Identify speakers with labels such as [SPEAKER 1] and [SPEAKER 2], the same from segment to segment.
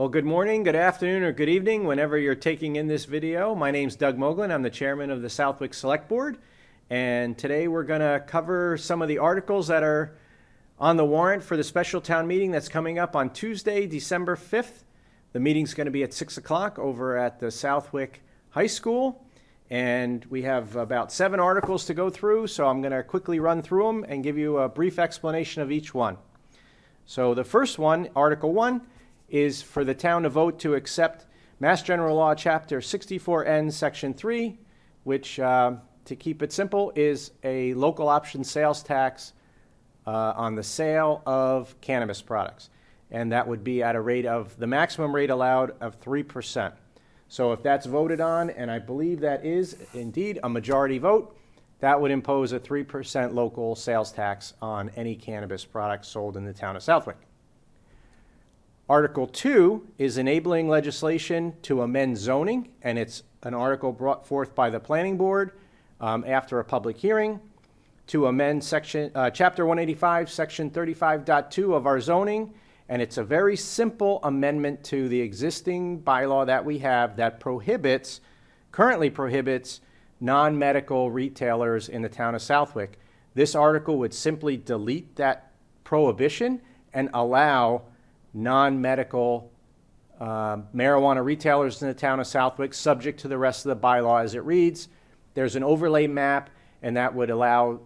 [SPEAKER 1] Well, good morning, good afternoon, or good evening, whenever you're taking in this video. My name's Doug Moglen. I'm the chairman of the Southwick Select Board. And today we're going to cover some of the articles that are on the warrant for the special town meeting that's coming up on Tuesday, December 5th. The meeting's going to be at 6 o'clock over at the Southwick High School. And we have about 7 articles to go through, so I'm going to quickly run through them and give you a brief explanation of each one. So the first one, Article 1, is for the town to vote to accept Mass General Law, Chapter 64N, Section 3, which, to keep it simple, is a local option sales tax on the sale of cannabis products. And that would be at a rate of, the maximum rate allowed of 3%. So if that's voted on, and I believe that is indeed a majority vote, that would impose a 3% local sales tax on any cannabis products sold in the town of Southwick. Article 2 is enabling legislation to amend zoning, and it's an article brought forth by the Planning Board after a public hearing to amend Chapter 185, Section 35.2 of our zoning, and it's a very simple amendment to the existing bylaw that we have that currently prohibits non-medical retailers in the town of Southwick. This article would simply delete that prohibition and allow non-medical marijuana retailers in the town of Southwick, subject to the rest of the bylaw as it reads. There's an overlay map, and that would allow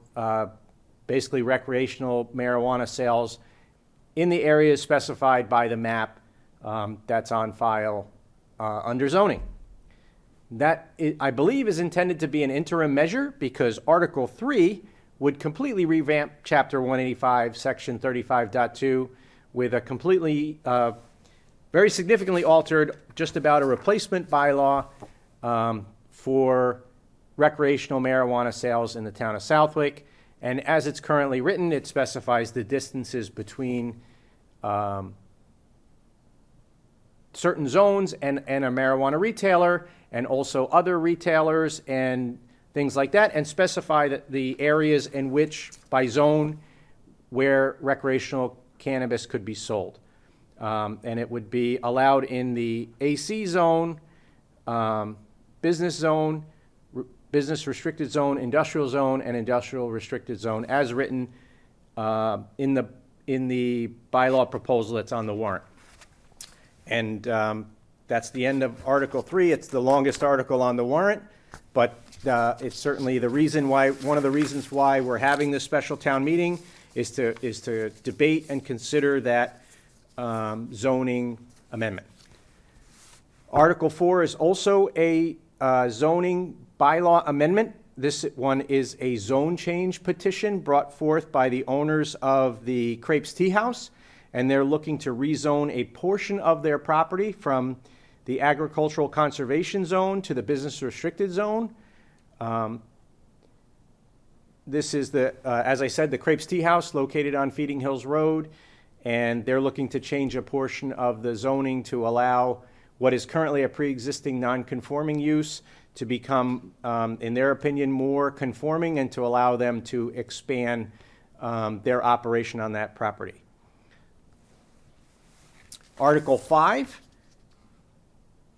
[SPEAKER 1] basically recreational marijuana sales in the areas specified by the map that's on file under zoning. That, I believe, is intended to be an interim measure because Article 3 would completely revamp Chapter 185, Section 35.2 with a completely, very significantly altered, just about a replacement bylaw for recreational marijuana sales in the town of Southwick. And as it's currently written, it specifies the distances between certain zones and a marijuana retailer, and also other retailers and things like that, and specify that the areas in which, by zone, where recreational cannabis could be sold. And it would be allowed in the AC zone, business zone, business restricted zone, industrial zone, and industrial restricted zone as written in the bylaw proposal that's on the warrant. And that's the end of Article 3. It's the longest article on the warrant, but it's certainly the reason why, one of the reasons why we're having this special town meeting is to debate and consider that zoning amendment. Article 4 is also a zoning bylaw amendment. This one is a zone change petition brought forth by the owners of the Crepes Tea House, and they're looking to rezone a portion of their property from the agricultural conservation zone to the business restricted zone. This is as I said, the Crepes Tea House located on Feeding Hills Road, and they're looking to change a portion of the zoning to allow what is currently a pre-existing non-conforming use to become, in their opinion, more conforming, and to allow them to expand their operation on that property. Article 5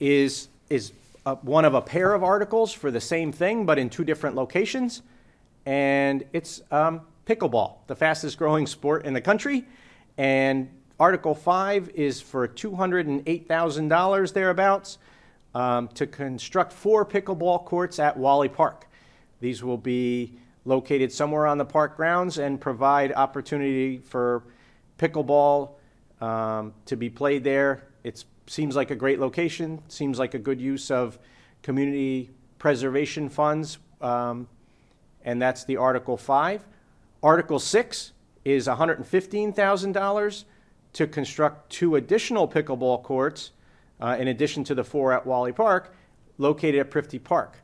[SPEAKER 1] is one of a pair of articles for the same thing, but in 2 different locations. And it's pickleball, the fastest growing sport in the country. And Article 5 is for $208,000 thereabouts to construct 4 pickleball courts at Wally Park. These will be located somewhere on the park grounds and provide opportunity for pickleball to be played there. It seems like a great location, seems like a good use of community preservation funds. And that's the Article 5. Article 6 is $115,000 to construct 2 additional pickleball courts, in addition to the 4 at Wally Park, located at Prifty Park.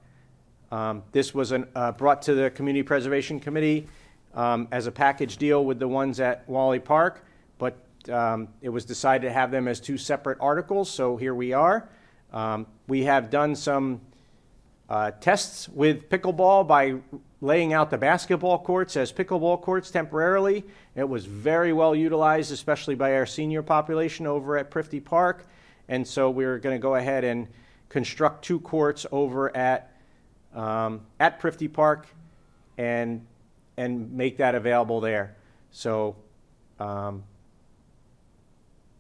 [SPEAKER 1] This was brought to the Community Preservation Committee as a package deal with the ones at Wally Park, but it was decided to have them as 2 separate articles, so here we are. We have done some tests with pickleball by laying out the basketball courts as pickleball courts temporarily. It was very well utilized, especially by our senior population over at Prifty Park. And so we're going to go ahead and construct 2 courts over at Prifty Park and make that available there. So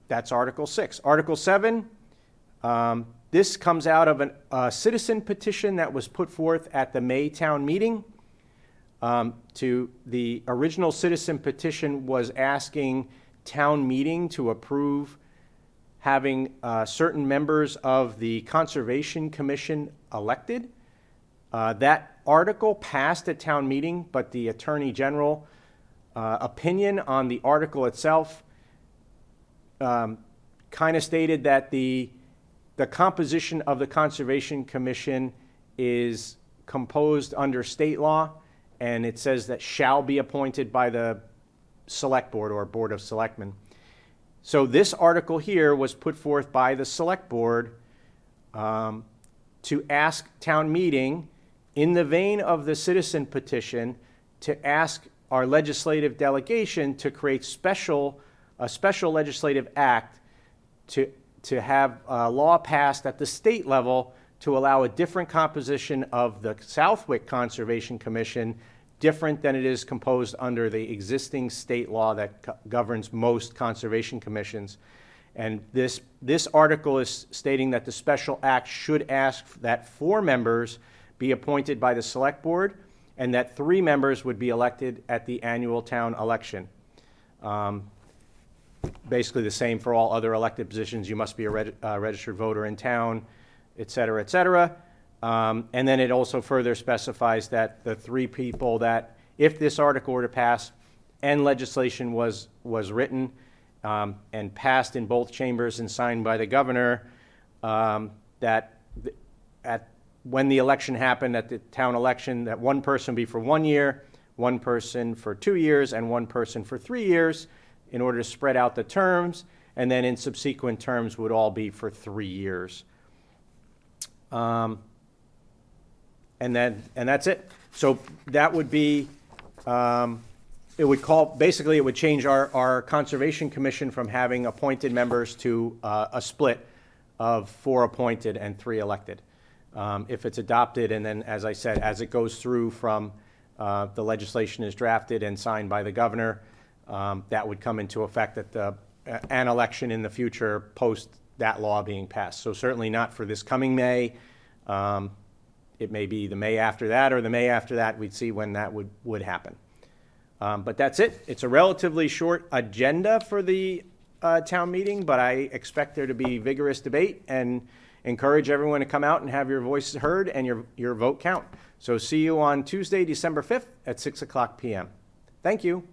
[SPEAKER 1] that's Article 6. Article 7, this comes out of a citizen petition that was put forth at the May town meeting. To the original citizen petition was asking town meeting to approve having certain members of the Conservation Commission elected. That article passed at town meeting, but the Attorney General opinion on the article itself kind of stated that the composition of the Conservation Commission is composed under state law, and it says that shall be appointed by the Select Board or Board of Selectmen. So this article here was put forth by the Select Board to ask town meeting, in the vein of the citizen petition, to ask our legislative delegation to create a special legislative act to have a law passed at the state level to allow a different composition of the Southwick Conservation Commission, different than it is composed under the existing state law that governs most conservation commissions. And this article is stating that the special act should ask that 4 members be appointed by the Select Board and that 3 members would be elected at the annual town election. Basically the same for all other elected positions. You must be a registered voter in town, et cetera, et cetera. And then it also further specifies that the 3 people that, if this article were to pass and legislation was written and passed in both chambers and signed by the governor, when the election happened, at the town election, that 1 person be for 1 year, 1 person for 2 years, and 1 person for 3 years, in order to spread out the terms, and then in subsequent terms would all be for 3 years. And that's it. So that would be, it would change our Conservation Commission from having appointed members to a split of 4 appointed and 3 elected. If it's adopted, and then, as I said, as it goes through from the legislation is drafted and signed by the governor, that would come into effect at an election in the future post that law being passed. So certainly not for this coming May. It may be the May after that or the May after that. We'd see when that would happen. But that's it. It's a relatively short agenda for the town meeting, but I expect there to be vigorous debate and encourage everyone to come out and have your voices heard and your vote count. So see you on Tuesday, December 5th at 6:00 p.m. Thank you.